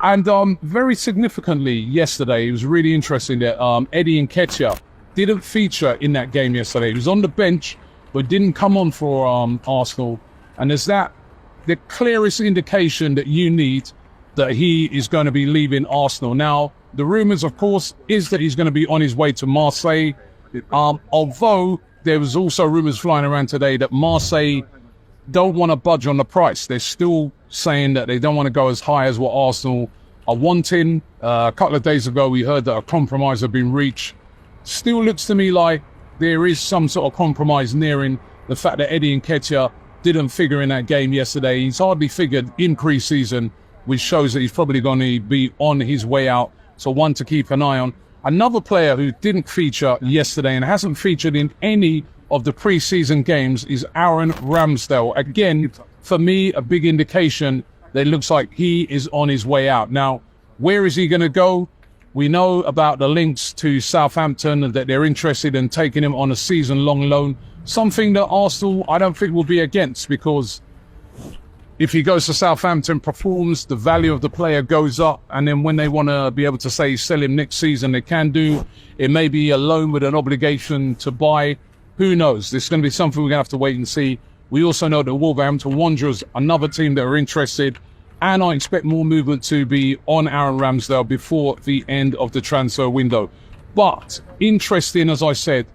And very significantly yesterday, it was really interesting that Eddie Nketiah didn't feature in that game yesterday. He was on the bench, but didn't come on for Arsenal. And is that the clearest indication that you need that he is going to be leaving Arsenal? Now, the rumours, of course, is that he's going to be on his way to Marseille. Although there was also rumours flying around today that Marseille don't want to budge on the price. They're still saying that they don't want to go as high as what Arsenal are wanting. A couple of days ago, we heard that a compromise had been reached. Still looks to me like there is some sort of compromise nearing the fact that Eddie Nketiah didn't figure in that game yesterday. He's hardly figured in pre-season, which shows that he's probably going to be on his way out. So one to keep an eye on. Another player who didn't feature yesterday and hasn't featured in any of the pre-season games is Aaron Ramsdale. Again, for me, a big indication that it looks like he is on his way out. Now, where is he going to go? We know about the links to Southampton and that they're interested in taking him on a season-long loan. Something that Arsenal, I don't think, will be against, because if he goes to Southampton, performs, the value of the player goes up, and then when they want to be able to say sell him next season, they can do. It may be a loan with an obligation to buy. Who knows? This is going to be something we're going to have to wait and see. We also know that Wolverhampton Wanderers, another team that are interested, and I expect more movement to be on Aaron Ramsdale before the end of the transfer window. But interesting, as I said,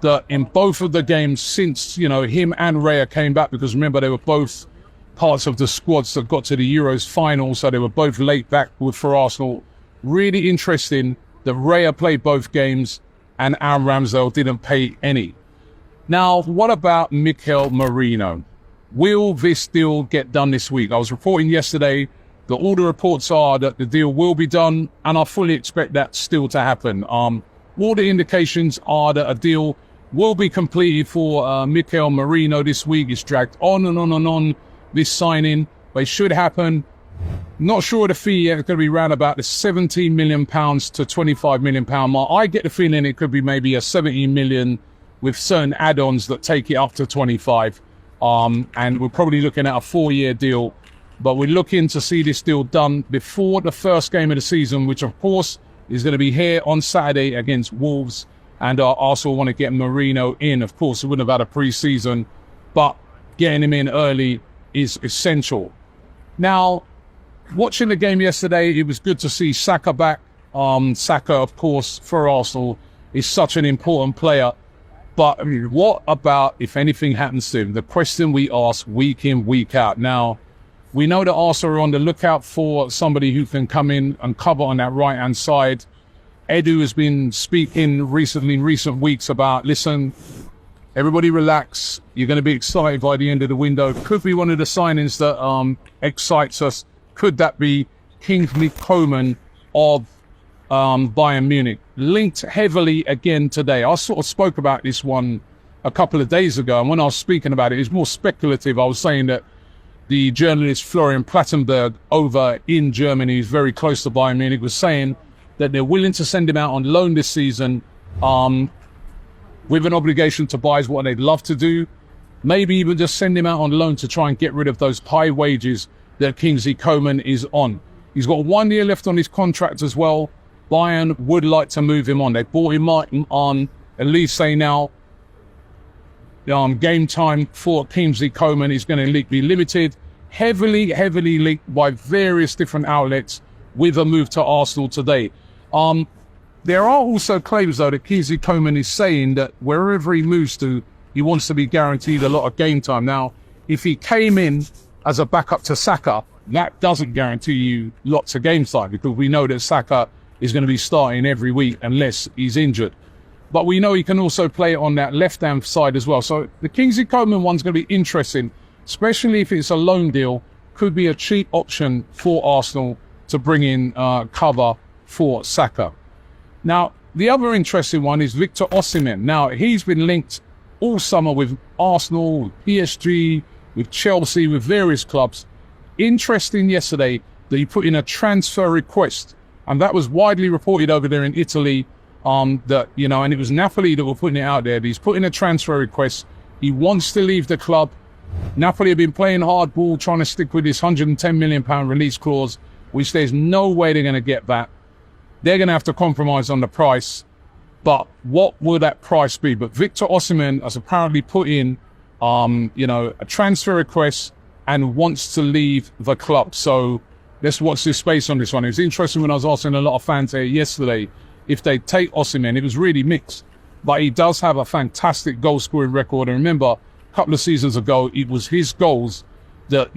that in both of the games since, him and Raya came back, because remember, they were both parts of the squads that got to the Euros final, so they were both late back for Arsenal. Really interesting that Raya played both games and Aaron Ramsdale didn't play any. Now, what about Mikel Merino? Will this deal get done this week? I was reporting yesterday that all the reports are that the deal will be done, and I fully expect that still to happen. All the indications are that a deal will be completed for Mikel Merino this week. It's dragged on and on and on, this signing, but it should happen. Not sure the fee yet. It's going to be around about the £17 million to £25 million mark. I get the feeling it could be maybe a 17 million with certain add-ons that take it up to 25. And we're probably looking at a 4-year deal, but we're looking to see this deal done before the first game of the season, which of course is going to be here on Saturday against Wolves. And Arsenal want to get Merino in. Of course, we wouldn't have had a pre-season, but getting him in early is essential. Now, watching the game yesterday, it was good to see Saka back. Saka, of course, for Arsenal is such an important player. But what about if anything happens to him? The question we ask week in, week out. Now, we know that Arsenal are on the lookout for somebody who can come in and cover on that right-hand side. Edu has been speaking recently, in recent weeks, about, listen, everybody relax. You're going to be excited by the end of the window. Could be one of the signings that excites us. Could that be Kingsley Coman of Bayern Munich? Linked heavily again today. I sort of spoke about this one a couple of days ago, and when I was speaking about it, it was more speculative. I was saying that the journalist Florian Plattenberg over in Germany, who's very close to Bayern Munich, was saying that they're willing to send him out on loan this season with an obligation to buy, is what they'd love to do. Maybe even just send him out on loan to try and get rid of those high wages that Kingsley Coman is on. He's got 1 year left on his contract as well. Bayern would like to move him on. They bought him on, at least say now, game time for Kingsley Coman is going to be limited. Heavily leaked by various different outlets with a move to Arsenal today. There are also claims, though, that Kingsley Coman is saying that wherever he moves to, he wants to be guaranteed a lot of game time. Now, if he came in as a backup to Saka, that doesn't guarantee you lots of game time, because we know that Saka is going to be starting every week unless he's injured. But we know he can also play on that left-hand side as well. So the Kingsley Coman one's going to be interesting, especially if it's a loan deal. Could be a cheap option for Arsenal to bring in cover for Saka. Now, the other interesting one is Victor Osimhen. Now, he's been linked all summer with Arsenal, with PSG, with Chelsea, with various clubs. Interesting yesterday that he put in a transfer request, and that was widely reported over there in Italy, and it was Napoli that were putting it out there. He's put in a transfer request. He wants to leave the club. Napoli have been playing hardball, trying to stick with this £110 million release clause. which there's no way they're going to get that. They're going to have to compromise on the price. But what will that price be? But Victor Osimhen has apparently put in, a transfer request and wants to leave the club. So let's watch this space on this one. It was interesting when I was asking a lot of fans here yesterday if they take Osimhen. It was really mixed. But he does have a fantastic goal-scoring record. And remember, a couple of seasons ago, it was his goals that,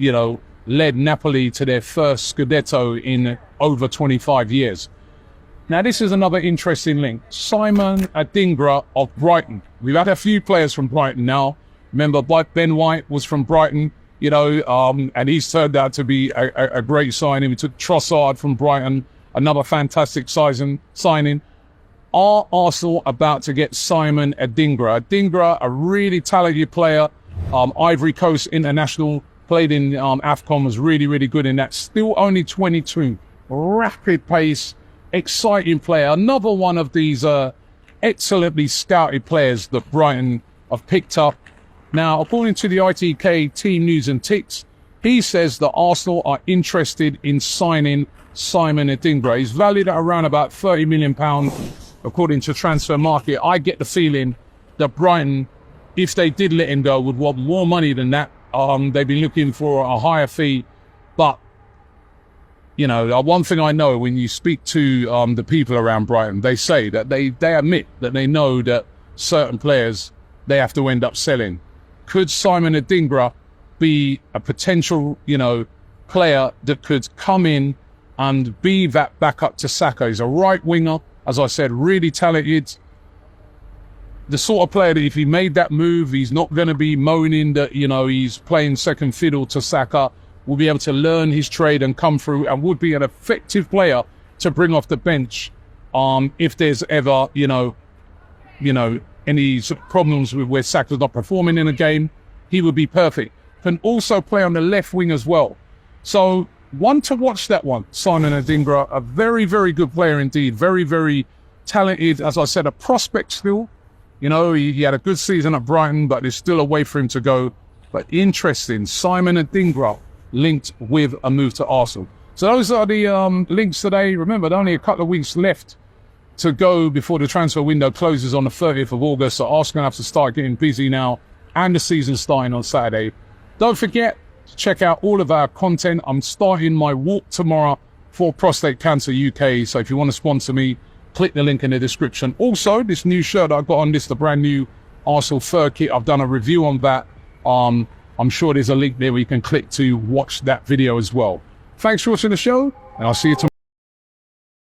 led Napoli to their first Scudetto in over 25 years. Now, this is another interesting link. Simon Adingra of Brighton. We've had a few players from Brighton now. Remember, Ben White was from Brighton, and he's turned out to be a great signing. We took Trossard from Brighton, another fantastic signing. Are Arsenal about to get Simon Adingra? Adingra, a really talented player, Ivory Coast international, played in AFCON, was really, really good in that. Still only 22, rapid pace, exciting player. Another one of these excellently scouted players that Brighton have picked up. Now, according to the ITK Team News and Ticks, he says that Arsenal are interested in signing Simon Adingra. He's valued at around about £30 million, according to Transfer Market. I get the feeling that Brighton, if they did let him go, would want more money than that. They've been looking for a higher fee. But, one thing I know, when you speak to the people around Brighton, they say that they admit that they know that certain players they have to end up selling. Could Simon Adingra be a potential, player that could come in and be that backup to Saka? He's a right winger, as I said, really talented. The sort of player that if he made that move, he's not going to be moaning that, he's playing second fiddle to Saka. Will be able to learn his trade and come through, and would be an effective player to bring off the bench if there's ever, any sort of problems with where Saka's not performing in a game. He would be perfect. Can also play on the left wing as well. So one to watch, that one, Simon Adingra, a very, very good player indeed. Very, very talented. As I said, a prospect still. He had a good season at Brighton, but there's still a way for him to go. But interesting, Simon Adingra linked with a move to Arsenal. So those are the links today. Remember, there are only a couple of weeks left to go before the transfer window closes on the 30th of August. So Arsenal have to start getting busy now, and the season starting on Saturday. Don't forget to check out all of our content. I'm starting my walk tomorrow for Prostate Cancer UK. So if you want to sponsor me, click the link in the description. Also, this new shirt I got on, this the brand new Arsenal fur kit. I've done a review on that. I'm sure there's a link there where you can click to watch that video as well. Thanks for watching the show, and I'll see you tomorrow.